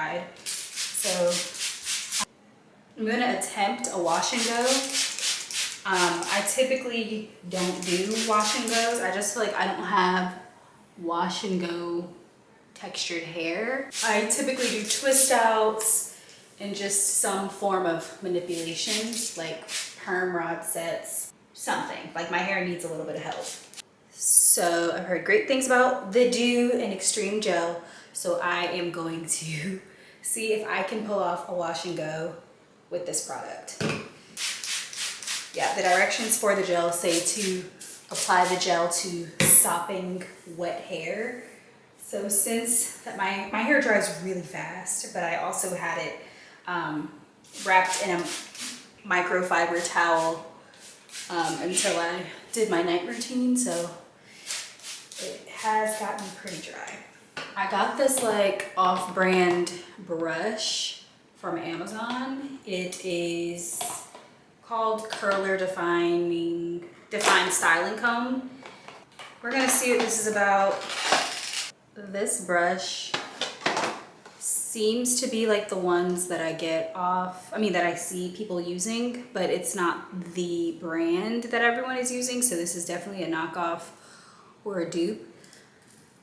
dried. So I'm gonna attempt a wash and go. I typically don't do wash and goes. I just feel like I don't have wash and go textured hair. I typically do twist outs and just some form of manipulation, like perm rod sets, something. Like my hair needs a little bit of help. So I've heard great things about the Doux and Xtreme gel. So I am going to see if I can pull off a wash and go with this product. Yeah, the directions for the gel say to apply the gel to sopping wet hair. So since that my hair dries really fast, but I also had it wrapped in a microfiber towel until I did my night routine, so it has gotten pretty dry. I got this like off-brand brush from Amazon. It is called Curler Define Styling Comb. We're gonna see what this is about. This brush seems to be like the ones that I get off, that I see people using, but it's not the brand that everyone is using. So this is definitely a knockoff or a dupe.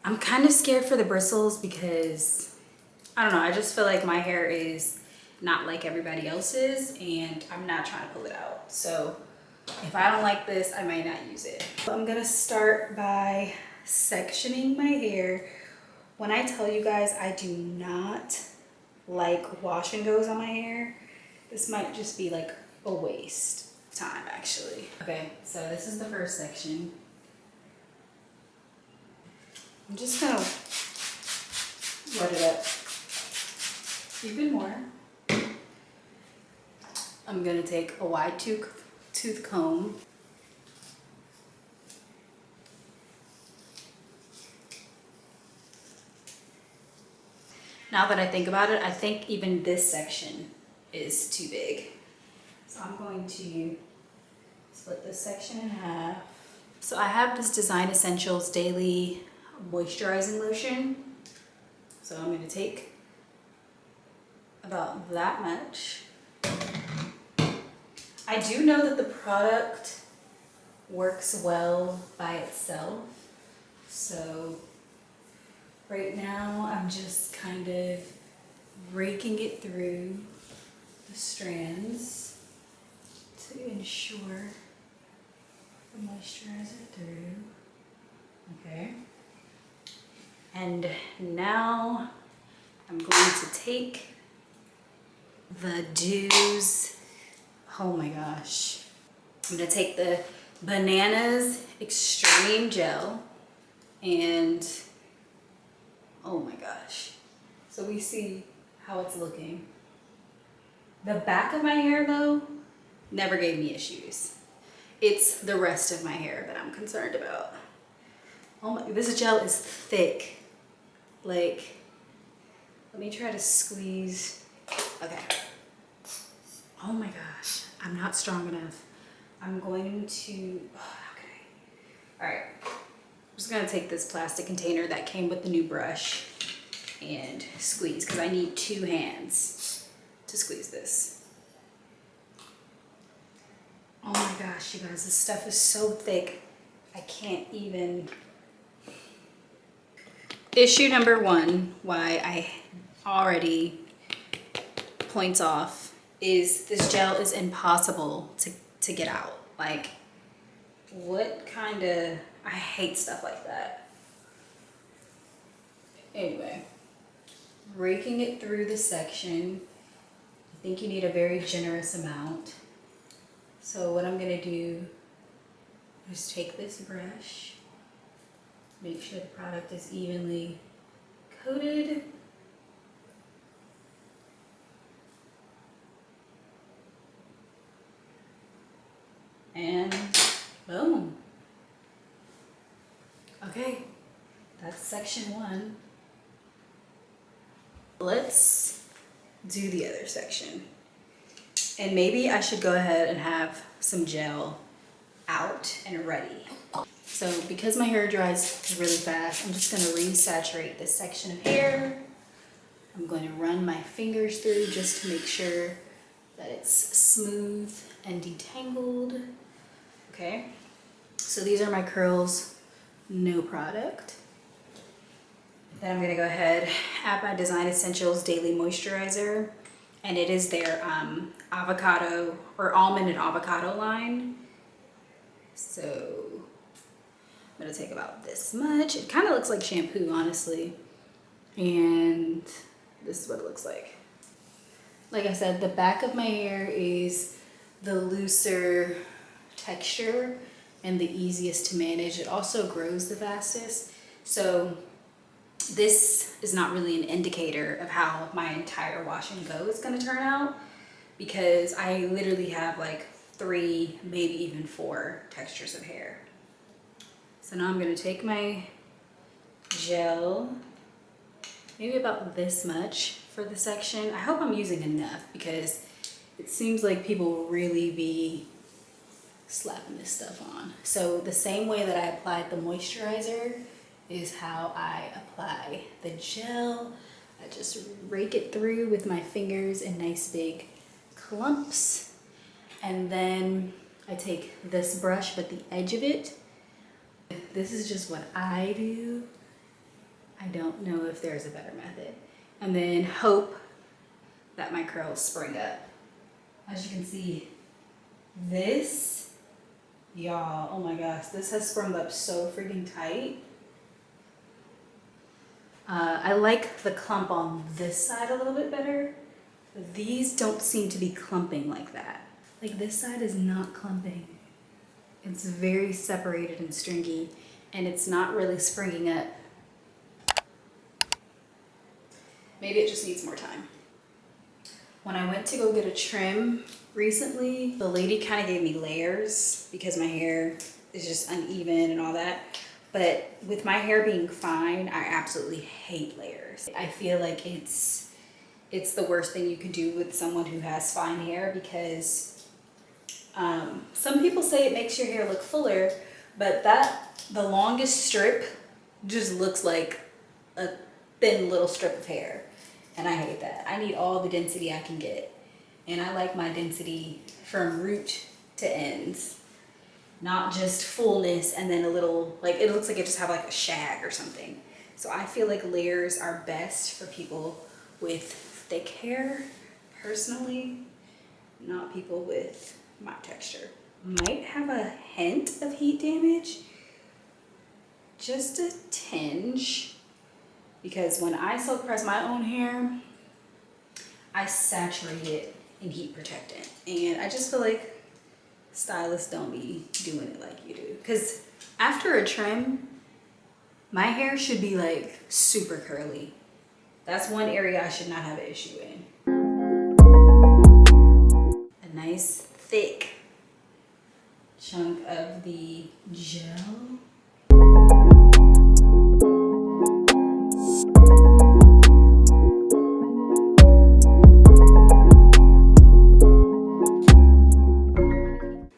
I'm kind of scared for the bristles because, I don't know, I just feel like my hair is not like everybody else's and I'm not trying to pull it out. So if I don't like this, I might not use it. So I'm gonna start by sectioning my hair. When I tell you guys I do not like wash and goes on my hair, this might just be like a waste of time actually. Okay, so this is the first section. I'm just gonna wet it up even more. I'm gonna take a wide tooth comb. Now that I think about it, I think even this section is too big. So I'm going to split this section in half. So I have this Design Essentials Daily Moisturizing Lotion. So I'm gonna take about that much. I do know that the product works well by itself. So right now I'm just kind of raking it through the strands to ensure the moisturizer through. Okay. And now I'm going to take the Doux, oh my gosh. I'm gonna take the Bananas Extreme Gel and oh my gosh. So we see how it's looking. The back of my hair though, never gave me issues. It's the rest of my hair that I'm concerned about. Oh my, this gel is thick. Like, let me try to squeeze. Okay. Oh my gosh, I'm not strong enough. I'm going to, okay. All right, I'm just gonna take this plastic container that came with the new brush and squeeze, because I need 2 hands to squeeze this. Oh my gosh, you guys, this stuff is so thick. I can't even. Issue number 1, why I already points off, is this gel is impossible to get out. Like, what kind of, I hate stuff like that. Anyway, raking it through the section. I think you need a very generous amount. So what I'm gonna do is take this brush, make sure the product is evenly coated. And boom. Okay, that's section 1. Let's do the other section. And maybe I should go ahead and have some gel out and ready. So because my hair dries really fast, I'm just gonna resaturate this section of hair. I'm going to run my fingers through just to make sure that it's smooth and detangled. Okay, so these are my curls, no product. Then I'm gonna go ahead, add my Design Essentials Daily Moisturizer, and it is their avocado or almond and avocado line. So I'm gonna take about this much. It kind of looks like shampoo, honestly. And this is what it looks like. Like I said, the back of my hair is the looser texture and the easiest to manage. It also grows the fastest. So this is not really an indicator of how my entire wash and go is gonna turn out, because I literally have like 3, maybe even 4 textures of hair. So now I'm gonna take my gel, maybe about this much for the section. I hope I'm using enough, because it seems like people really be slapping this stuff on. So the same way that I applied the moisturizer is how I apply the gel. I just rake it through with my fingers in nice big clumps. And then I take this brush, but the edge of it, this is just what I do. I don't know if there's a better method. And then hope that my curls spring up. As you can see, this, y'all, oh my gosh, this has sprung up so freaking tight. I like the clump on this side a little bit better. But these don't seem to be clumping like that. Like this side is not clumping. It's very separated and stringy, and it's not really springing up. Maybe it just needs more time. When I went to go get a trim recently, the lady kind of gave me layers because my hair is just uneven and all that. But with my hair being fine, I absolutely hate layers. I feel like it's the worst thing you can do with someone who has fine hair, because some people say it makes your hair look fuller, but the longest strip just looks like a thin little strip of hair. And I hate that. I need all the density I can get. And I like my density from root to ends. Not just fullness and then a little, like it looks like it just have like a shag or something. So I feel like layers are best for people with thick hair, personally, not people with my texture. Might have a hint of heat damage, just a tinge, because when I silk press my own hair, I saturate it in heat protectant. And I just feel like stylists don't be doing it like you do. Because after a trim, my hair should be like super curly. That's one area I should not have an issue in. A nice thick chunk of the gel.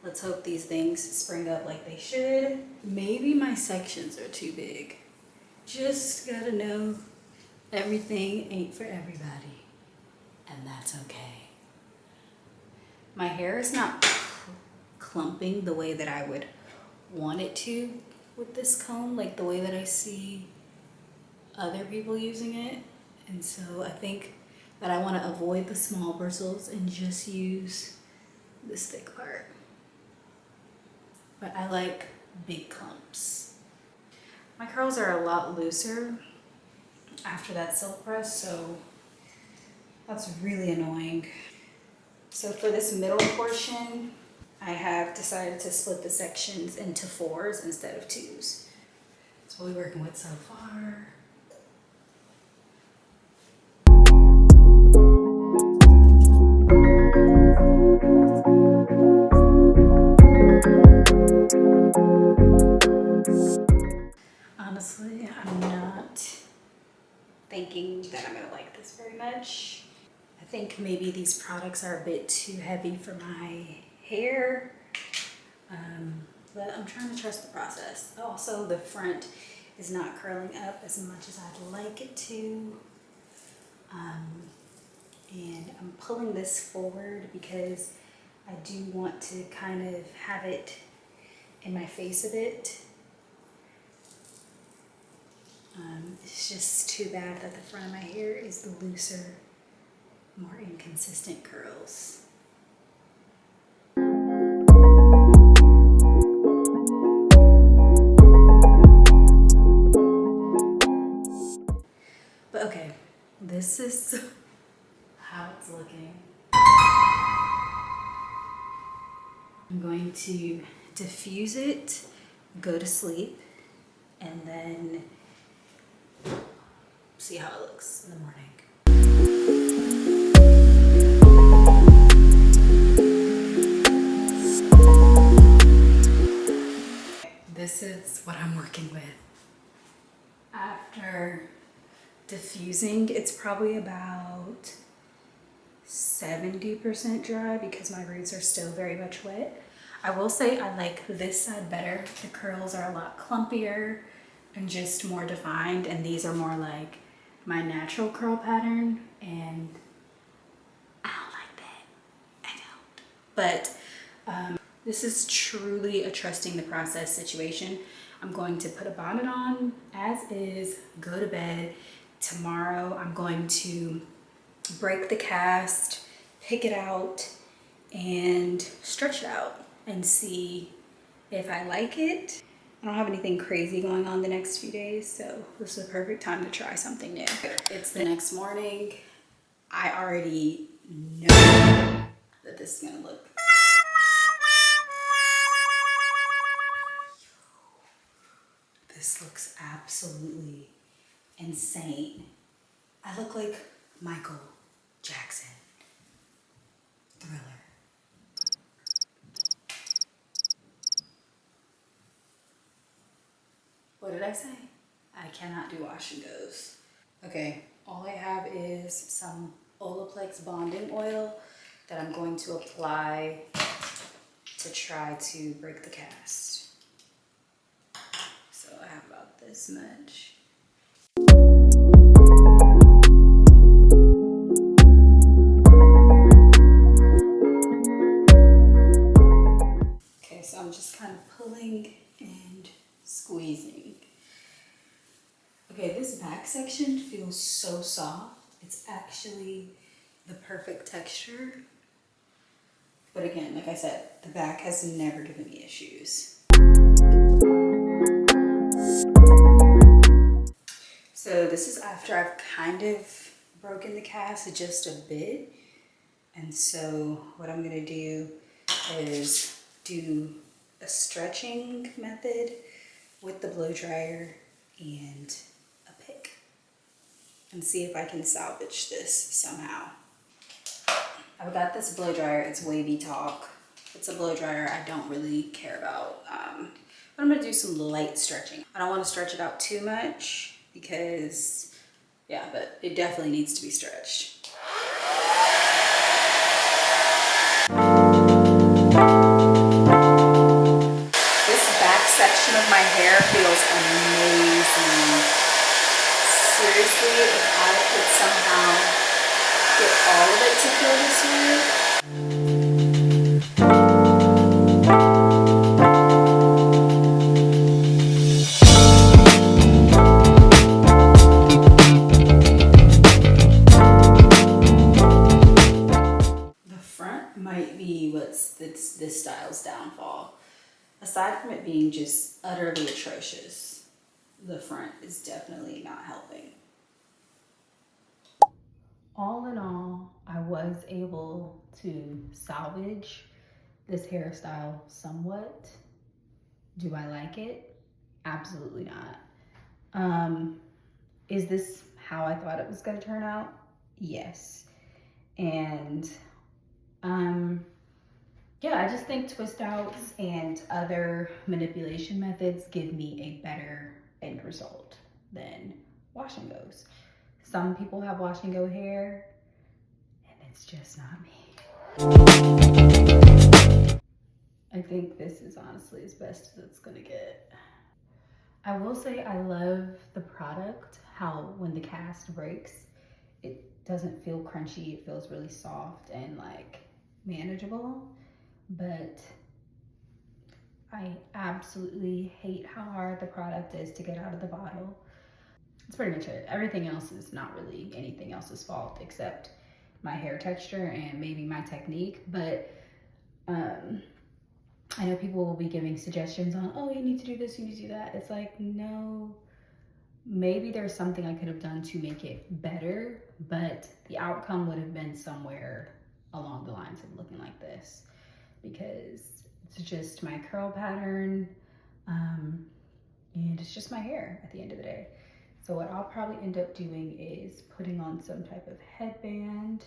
Let's hope these things spring up like they should. Maybe my sections are too big. Just gotta know everything ain't for everybody, and that's okay. My hair is not clumping the way that I would want it to with this comb, like the way that I see other people using it. And so I think that I want to avoid the small bristles and just use this thick part. But I like big clumps. My curls are a lot looser after that silk press, so that's really annoying. So for this middle portion, I have decided to split the sections into 4s instead of 2s. That's what we're working with so far. Honestly, I'm not thinking that I'm gonna like this very much. I think maybe these products are a bit too heavy for my hair, but I'm trying to trust the process. Also, the front is not curling up as much as I'd like it to. And I'm pulling this forward because I do want to kind of have it in my face a bit. It's just too bad that the front of my hair is the looser, more inconsistent curls. But okay, this is how it's looking. I'm going to diffuse it, go to sleep, and then see how it looks in the morning. This is what I'm working with. After diffusing, it's probably about 70% dry because my roots are still very much wet. I will say I like this side better. The curls are a lot clumpier and just more defined, and these are more like my natural curl pattern, and I don't like that. I don't. But this is truly a trusting the process situation. I'm going to put a bonnet on as is, go to bed. Tomorrow I'm going to break the cast, pick it out, and stretch it out and see if I like it. I don't have anything crazy going on the next few days, so this is the perfect time to try something new. It's the next morning. I already know that this is gonna look. This looks absolutely insane. I look like Michael Jackson. Thriller. What did I say? I cannot do wash and goes. Okay, all I have is some Olaplex bonding oil that I'm going to apply to try to break the cast. So I have about this much. Okay, so I'm just kind of pulling and squeezing. Okay, this back section feels so soft. It's actually the perfect texture. But again, like I said, the back has never given me issues. So this is after I've kind of broken the cast just a bit. And so what I'm gonna do is do a stretching method with the blow dryer and a pick and see if I can salvage this somehow. I've got this blow dryer, it's Wavy Talk. It's a blow dryer I don't really care about. But I'm gonna do some light stretching. I don't wanna stretch it out too much because, yeah, but it definitely needs to be stretched. Section of my hair feels amazing. Seriously, if I could somehow get all of it to feel this way. The front might be what's this style's downfall. Aside from it being just utterly atrocious, the front is definitely not helping. All in all, I was able to salvage this hairstyle somewhat. Do I like it? Absolutely not. Is this how I thought it was gonna turn out? Yes. And yeah, I just think twist outs and other manipulation methods give me a better end result than wash and goes. Some people have wash and go hair, and it's just not me. I think this is honestly as best as it's gonna get. I will say I love the product, how when the cast breaks, it doesn't feel crunchy. It feels really soft and like manageable, but I absolutely hate how hard the product is to get out of the bottle. That's pretty much it. Everything else is not really anything else's fault except my hair texture and maybe my technique. But I know people will be giving suggestions on, oh, you need to do this, you need to do that. It's like, no, maybe there's something I could have done to make it better, but the outcome would have been somewhere along the lines of looking like this, because it's just my curl pattern, and it's just my hair at the end of the day. So what I'll probably end up doing is putting on some type of headband.